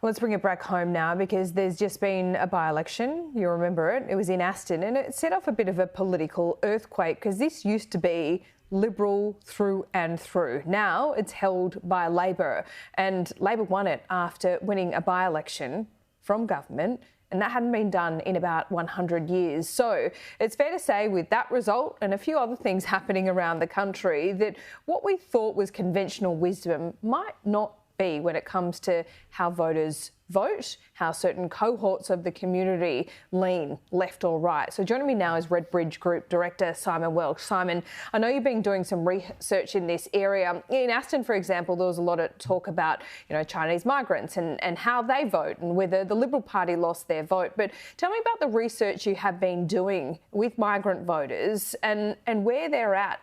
Let's bring it back home now, because there's just been a by-election. You remember it. It was in Aston, and it set off a bit of a political earthquake, because this used to be Liberal through and through. Now it's held by Labor, and Labor won it after winning a by-election from government, and that hadn't been done in about 100 years. So it's fair to say, with that result and a few other things happening around the country, that what we thought was conventional wisdom might not be when it comes to how voters vote, how certain cohorts of the community lean left or right. So joining me now is RedBridge Group Director Simon Welsh. Simon, I know you've been doing some research in this area. In Aston, for example, there was a lot of talk about, Chinese migrants and how they vote and whether the Liberal Party lost their vote. But tell me about the research you have been doing with migrant voters and where they're at.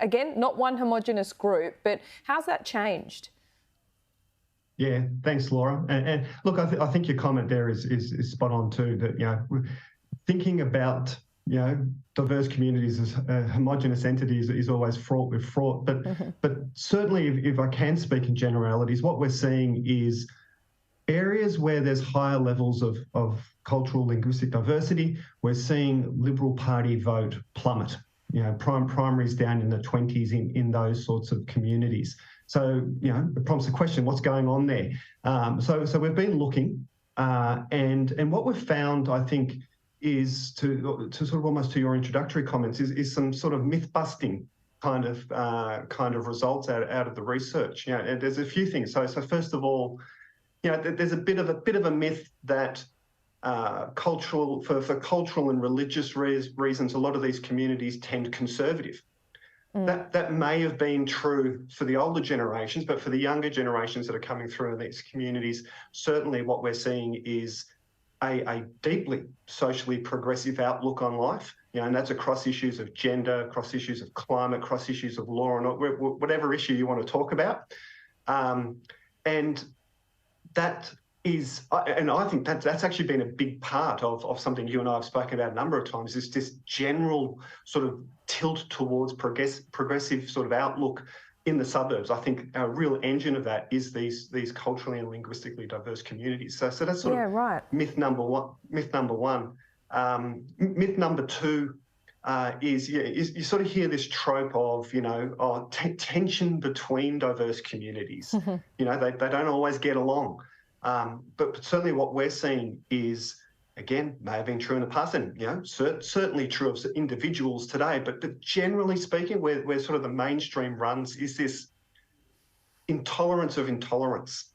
Again, not one homogenous group, but how's that changed? Yeah, thanks, Laura. And look, I think your comment there is spot on too. That thinking about diverse communities as homogenous entities is always fraught with fraud. But certainly, if I can speak in generalities, what we're seeing is areas where there's higher levels of cultural linguistic diversity. We're seeing Liberal Party vote plummet. Primaries down in the 20s in those sorts of communities. So, it prompts the question, what's going on there? So we've been looking, and what we've found, I think, is to sort of almost to your introductory comments, is some sort of myth-busting kind of results out of the research. And there's a few things. So first of all, there's a bit of a myth that for cultural and religious reasons, a lot of these communities tend conservative. That may have been true for the older generations, but for the younger generations that are coming through in these communities, certainly what we're seeing is a deeply socially progressive outlook on life, and that's across issues of gender, across issues of climate, across issues of law and whatever issue you want to talk about. And that is, and I think that's actually been a big part of something you and I have spoken about a number of times, is this general sort of tilt towards progressive sort of outlook in the suburbs. I think a real engine of that is these culturally and linguistically diverse communities. So that's sort of right. Myth number one. Myth number two is you sort of hear this trope of tension between diverse communities. They don't always get along. But certainly what we're seeing is, again, may have been true in the past, and certainly true of individuals today, but generally speaking, where sort of the mainstream runs is this intolerance of intolerance,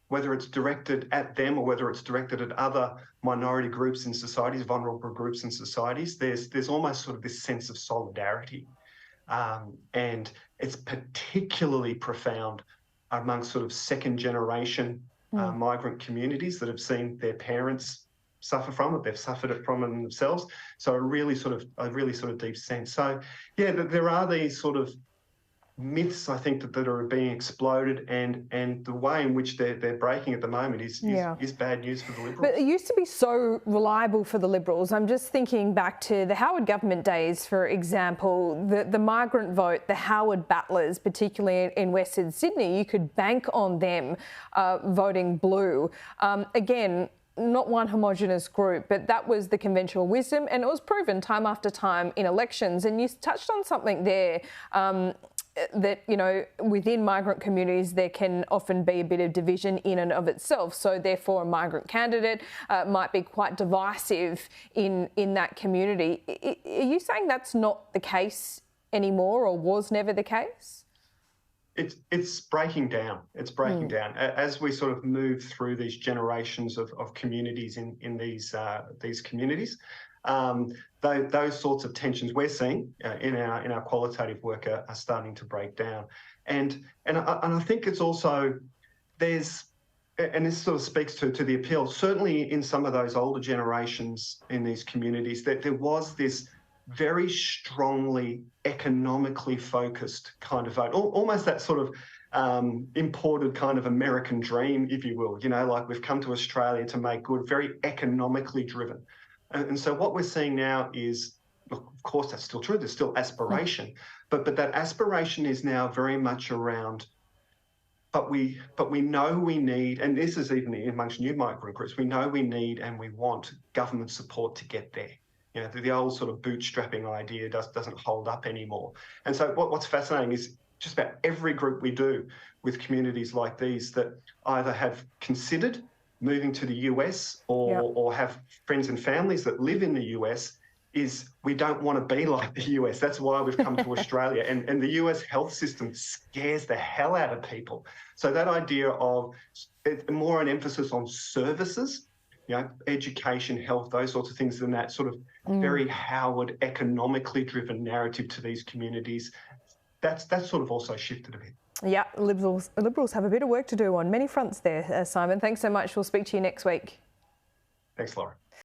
whether it's directed at them or whether it's directed at other minority groups in societies, vulnerable groups in societies. There's almost sort of this sense of solidarity, and it's particularly profound amongst sort of second generation migrant communities that have seen their parents suffer from it, they've suffered it from it themselves. So a really sort of deep sense. So yeah, there are these sort of myths, I think, that are being exploded, and the way in which they're breaking at the moment is bad news for the Liberals. But it used to be so reliable for the Liberals. I'm just thinking back to the Howard government days, for example, the migrant vote, the Howard battlers, particularly in Western Sydney, you could bank on them voting blue. Again, not one homogenous group, but that was the conventional wisdom, and it was proven time after time in elections. And you touched on something there, that, within migrant communities, there can often be a bit of division in and of itself. So therefore, a migrant candidate might be quite divisive in that community. Are you saying that's not the case anymore, or was never the case? It's breaking down. It's breaking down as we sort of move through these generations of communities in these communities. Those sorts of tensions we're seeing in our qualitative work are starting to break down, and I think it's also and this sort of speaks to the appeal. Certainly in some of those older generations in these communities, that there was this very strongly economically focused kind of vote, almost that sort of imported kind of American dream, if you will. Like we've come to Australia to make good, very economically driven. And so what we're seeing now is, look, of course, that's still true. There's still aspiration, but that aspiration is now very much around we know we need, and this is even amongst new migrant groups, we know we need and we want government support to get there. You know, the old sort of bootstrapping idea doesn't hold up anymore. And so what's fascinating is just about every group we do with communities like these that either have considered moving to the US or have friends and families that live in the US, is we don't want to be like the US. That's why we've come to Australia. And the US health system scares the hell out of people. So that idea of more an emphasis on services, you know, education, health, those sorts of things, than that sort of very Howard, economically driven narrative to these communities, that's sort of also shifted a bit. Yeah, Liberals have a bit of work to do on many fronts there, Simon. Thanks so much. We'll speak to you next week. Thanks, Laura.